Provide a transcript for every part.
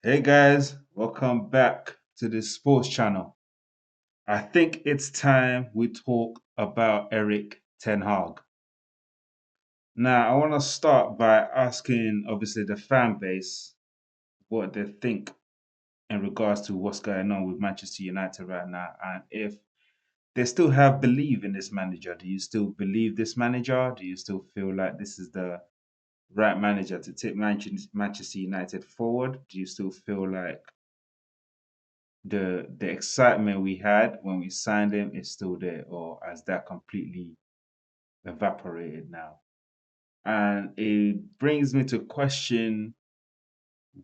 Hey guys, welcome back to the sports channel. I think it's time we talk about Erik Ten Hag. Now, I want to start by asking, obviously, the fan base what they think in regards to what's going on with Manchester United right now, and if they still have belief in this manager. Do you still believe this manager? Do you still feel like this is the right manager to take Manchester United forward? Do you still feel like the excitement we had when we signed him is still there, or has that completely evaporated now? And it brings me to question,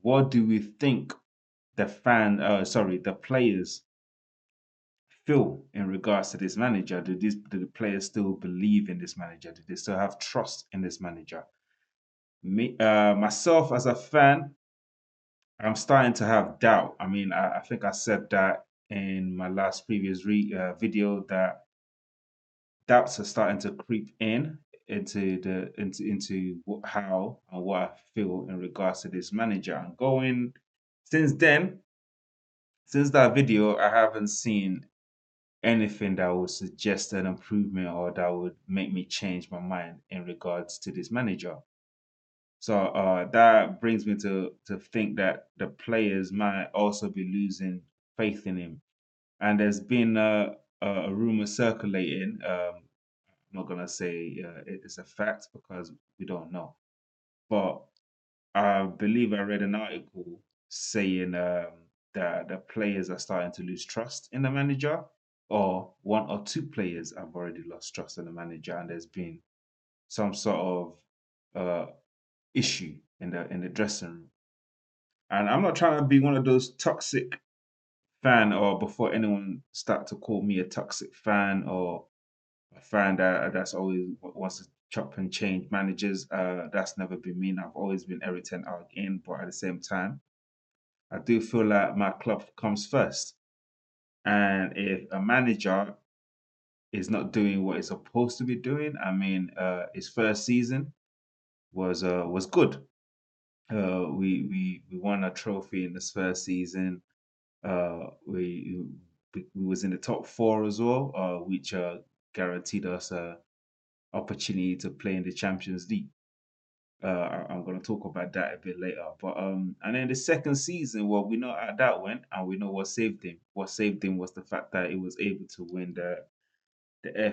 what do we think the players feel in regards to this manager? Do the players still believe in this manager? Do they still have trust in this manager? Myself as a fan, I'm starting to have doubt. I mean, I think I said that in my last previous video, that doubts are starting to creep in how and what I feel in regards to this manager. And going since then, since that video, I haven't seen anything that would suggest an improvement or that would make me change my mind in regards to this manager. So that brings me to think that the players might also be losing faith in him. And there's been a rumor circulating. I'm not gonna say it is a fact because we don't know, but I believe I read an article saying that the players are starting to lose trust in the manager, or one or two players have already lost trust in the manager, and there's been some sort of issue in the dressing room. And I'm not trying to be one of those toxic fan, or before anyone start to call me a toxic fan or a fan that's always wants to chop and change managers. That's never been me. I've always been Erik Ten Hag in, but at the same time, I do feel like my club comes first. And if a manager is not doing what he's supposed to be doing, I mean, his first season was good. We won a trophy in this first season. We was in the top four as well, which guaranteed us a opportunity to play in the Champions League. I'm going to talk about that a bit later. But and then the second season, well, we know how that went, and we know what saved him. What saved him was the fact that he was able to win the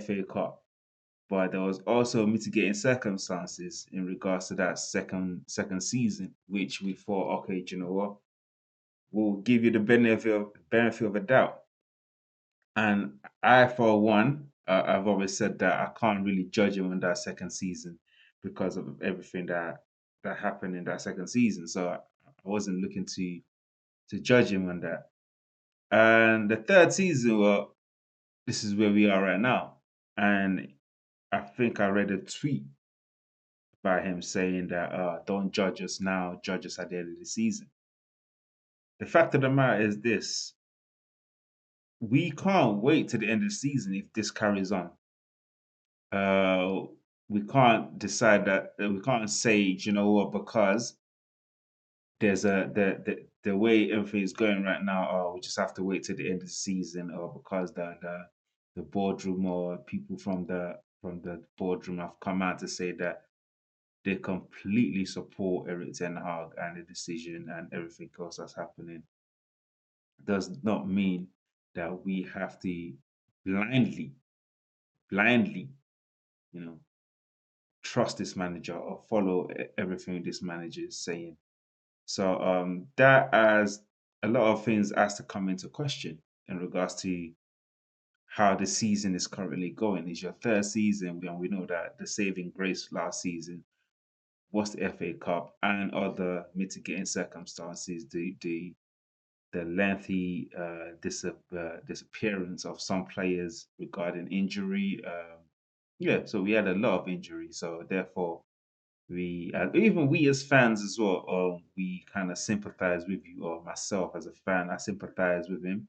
FA Cup. But there was also mitigating circumstances in regards to that second season, which we thought, okay, do you know what? We'll give you the benefit of a doubt. And I, for one, I've always said that I can't really judge him on that second season because of everything that happened in that second season. So I wasn't looking to judge him on that. And the third season, well, this is where we are right now. And I think I read a tweet by him saying that don't judge us now, judge us at the end of the season. The fact of the matter is this: we can't wait to the end of the season if this carries on. uh, we can't decide that we can't say, you know what, because there's the way everything is going right now, or we just have to wait till the end of the season, or because the boardroom or people from the boardroom have come out to say that they completely support Erik Ten Hag and the decision and everything else that's happening, does not mean that we have to blindly, blindly, you know, trust this manager or follow everything this manager is saying. So that has a lot of things has to come into question in regards to how the season is currently going. It's your third season, and we know that the saving grace last season was the FA Cup and other mitigating circumstances. The lengthy disappearance of some players regarding injury. Yeah, so we had a lot of injuries. So therefore, even we as fans as well, we kind of sympathize with you, or myself as a fan, I sympathize with him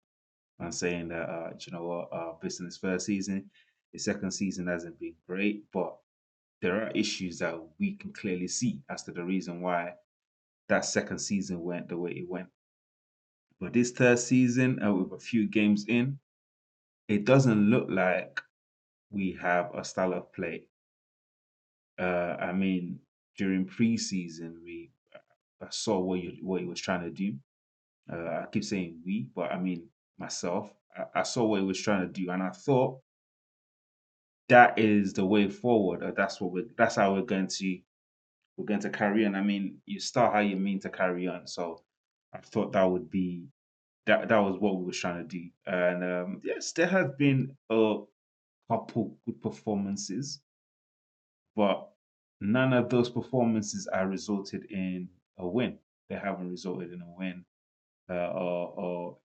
on saying that, you know what, based on his first season, his second season hasn't been great, but there are issues that we can clearly see as to the reason why that second season went the way it went. But this third season, with a few games in, it doesn't look like we have a style of play. I mean, during preseason, we I saw what he was trying to do. I keep saying we, but I mean myself. I saw what he was trying to do, and I thought that is the way forward. That's how we're going to carry on. I mean, you start how you mean to carry on. So I thought that would be that was what we were trying to do. And yes, there has been a couple good performances, but none of those performances are resulted in a win. They haven't resulted in a win or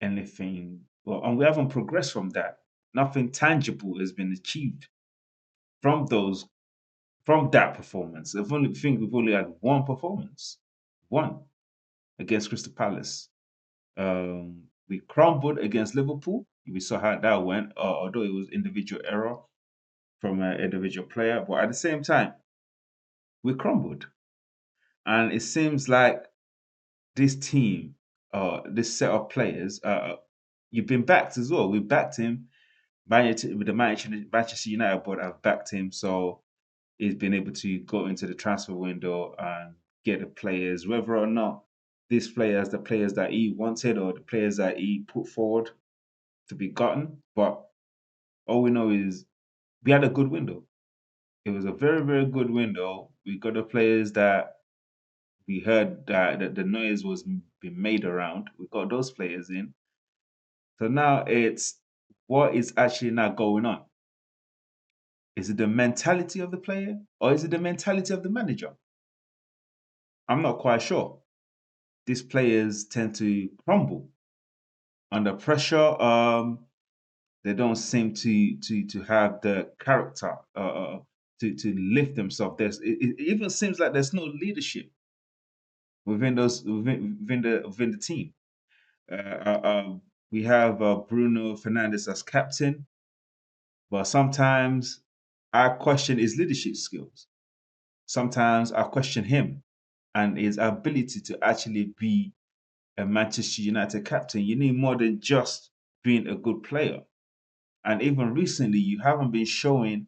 anything. Well, and we haven't progressed from that. Nothing tangible has been achieved from those from that performance. I only think we've only had one performance, one against Crystal Palace. We crumbled against Liverpool. We saw how that went, although it was individual error from an individual player. But at the same time, we crumbled. And it seems like this team, this set of players, you've been backed as well. We backed him. With the Manchester United board, I've backed him. So he's been able to go into the transfer window and get the players, whether or not these players, the players that he wanted or the players that he put forward to be gotten. But all we know is we had a good window. It was a very, very good window. We got the players that we heard that the noise was being made around. We got those players in. So now it's what is actually now going on. Is it the mentality of the player or is it the mentality of the manager? I'm not quite sure. These players tend to crumble under pressure. They don't seem to have the character to lift themselves. It even seems like there's no leadership within the team. Uh, uh, uh, we have Bruno Fernandez as captain, but sometimes I question his leadership skills. Sometimes I question him and his ability to actually be a Manchester United captain. You need more than just being a good player. And even recently, you haven't been showing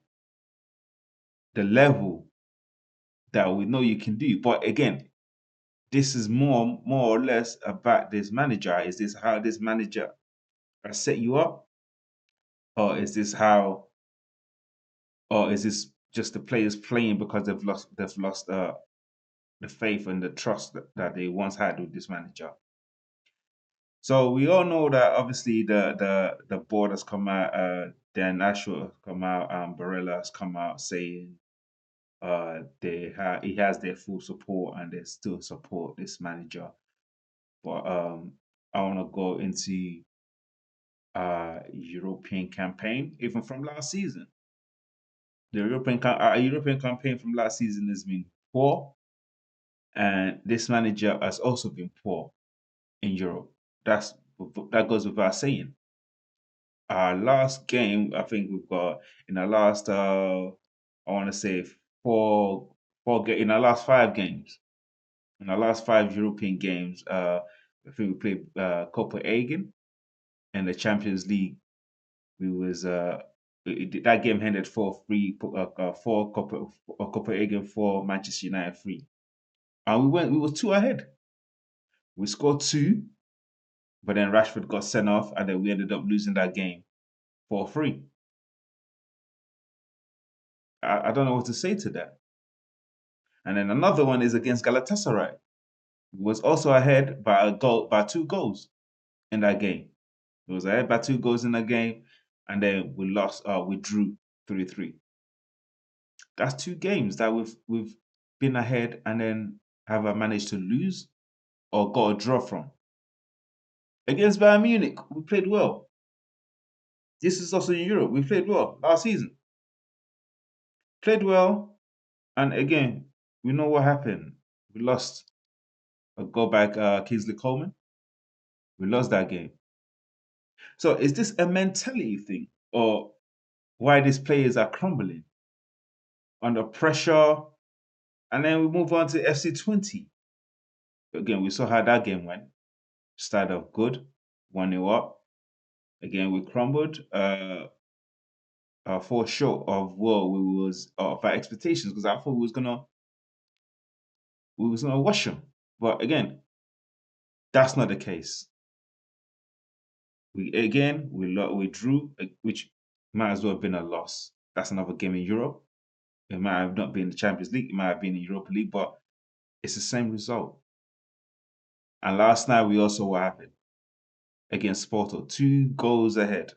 the level that we know you can do. But again, this is more or less about this manager. Is this how this manager has set you up, or is this how, or is this just the players playing because they've lost the faith and the trust that they once had with this manager? So we all know that obviously the board has come out, Dan Ashworth has come out, Barella has come out saying he has their full support and they still support this manager. But I want to go into European campaign, even from last season. The European campaign from last season has been poor, and this manager has also been poor in Europe. That's that goes without saying. Our last game, I think we've got in the last, I want to say in our last 5 games, in our last 5 European games, I think we played Copenhagen in the Champions League. We was that game ended 4-3, four Copenhagen, for Manchester United 3, and we were two ahead. We scored two, but then Rashford got sent off, and then we ended up losing that game 4-3. I don't know what to say to that. And then another one is against Galatasaray. We was also ahead by a goal, by 2 goals in that game. It was ahead by 2 goals in that game, and then we lost. We drew 3-3. That's 2 games that we've been ahead and then have managed to lose or got a draw from. Against Bayern Munich, we played well. This is also in Europe. We played well last season. Played well, and again, we know what happened. We lost a goal by Kingsley Coleman. We lost that game. So is this a mentality thing, or why these players are crumbling under pressure? And then we move on to FC20. Again, we saw how that game went. Started off good, 1-0 up. Again, we crumbled. Fall short of what we was of our expectations because I thought we was gonna wash them. But again, that's not the case. We drew, which might as well have been a loss. That's another game in Europe. It might have not been the Champions League. It might have been the Europa League, but it's the same result. And last night we also what happened against Porto, 2 goals ahead,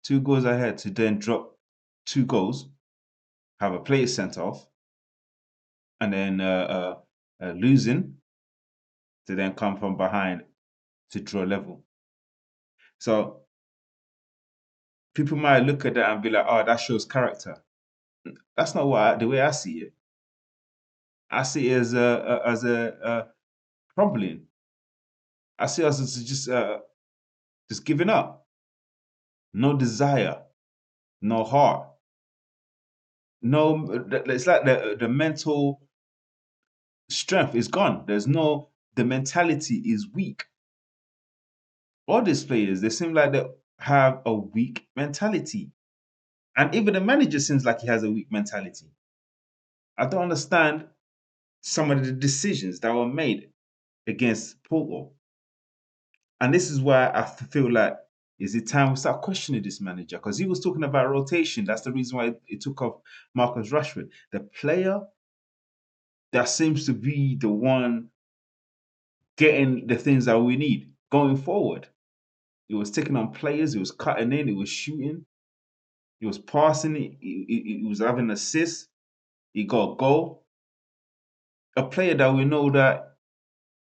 2 goals ahead to then drop 2 goals, have a player sent off, and then losing to then come from behind to draw level. So people might look at that and be like, "Oh, that shows character." That's not the way I see it. I see it as a crumbling. I see us as just giving up. No desire, no heart, no. It's like the mental strength is gone. There's no. The mentality is weak. All these players, they seem like they have a weak mentality, and even the manager seems like he has a weak mentality. I don't understand some of the decisions that were made against Porto. And this is why I feel like, is it time we start questioning this manager? Because he was talking about rotation. That's the reason why it took off Marcus Rashford. The player that seems to be the one getting the things that we need going forward. He was taking on players, he was cutting in, he was shooting, he was passing, he was having assists, he got a goal. A player that we know that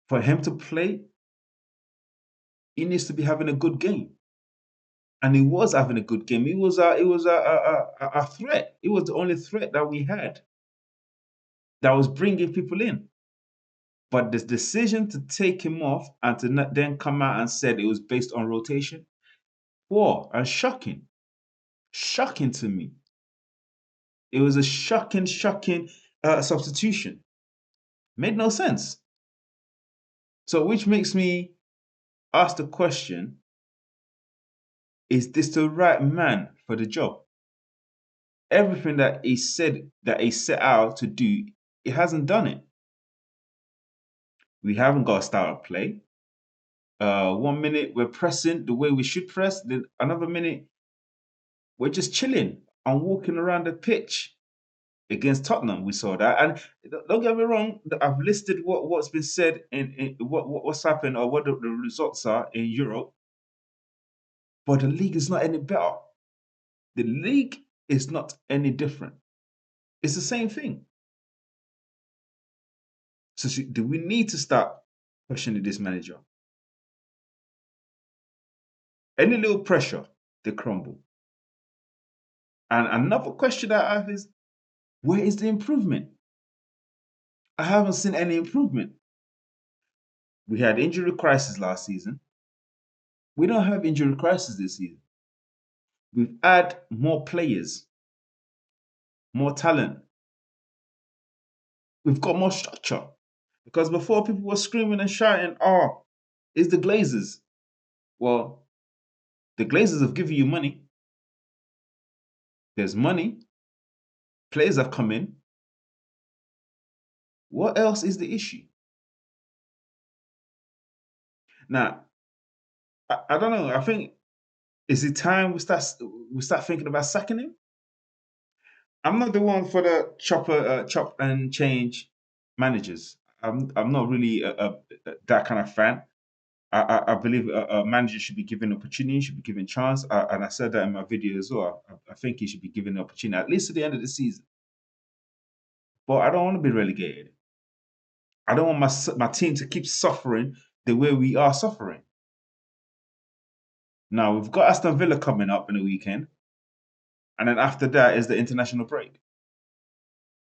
for him to play, he needs to be having a good game. And he was having a good game. He was a threat. It was the only threat that we had that was bringing people in. But this decision to take him off and to then come out and said it was based on rotation, whoa, and shocking to me. It was a shocking substitution. Made no sense. So, which makes me ask the question: is this the right man for the job? Everything that he said that he set out to do, he hasn't done it. We haven't got a style of play. 1 minute we're pressing the way we should press, then another minute we're just chilling and walking around the pitch. Against Tottenham, we saw that, and don't get me wrong. I've listed what's been said in what's happened or what the results are in Europe, but the league is not any better. The league is not any different. It's the same thing. So do we need to start questioning this manager? Any little pressure, they crumble. And another question that I have is, where is the improvement? I haven't seen any improvement. We had injury crisis last season. We don't have injury crisis this season. We've had more players, more talent. We've got more structure. Because before people were screaming and shouting, "Oh, it's the Glazers." Well, the Glazers have given you money. There's money. Players have come in. What else is the issue? Now, I don't know. I think, is it time we start thinking about sacking him? I'm not the one for the chop and change managers. I'm not really that kind of fan. I believe a manager should be given opportunity, should be given chance, and I said that in my video as well. I think he should be given the opportunity at least to the end of the season. But I don't want to be relegated. I don't want my team to keep suffering the way we are suffering. Now we've got Aston Villa coming up in the weekend, and then after that is the international break.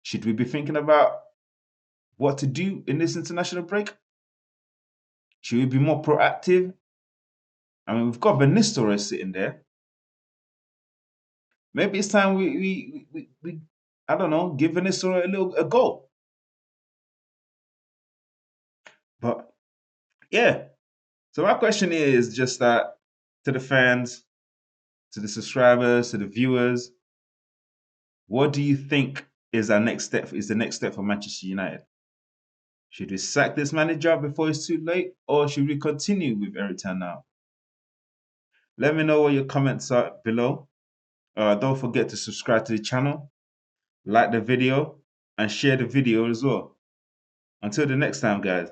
Should we be thinking about what to do in this international break? Should we be more proactive? I mean, we've got Van Nistelrooy sitting there. Maybe it's time we I don't know, give Van Nistelrooy a go. But yeah, So my question is just that to the fans, to the subscribers, to the viewers, what do you think is our next step? Is the next step for Manchester United? Should we sack this manager before it's too late, or should we continue with Erik Ten Hag? Let me know what your comments are below. Don't forget to subscribe to the channel, like the video, and share the video as well. Until the next time, guys,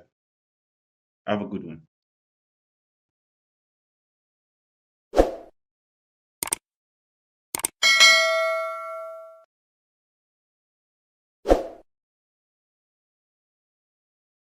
have a good one.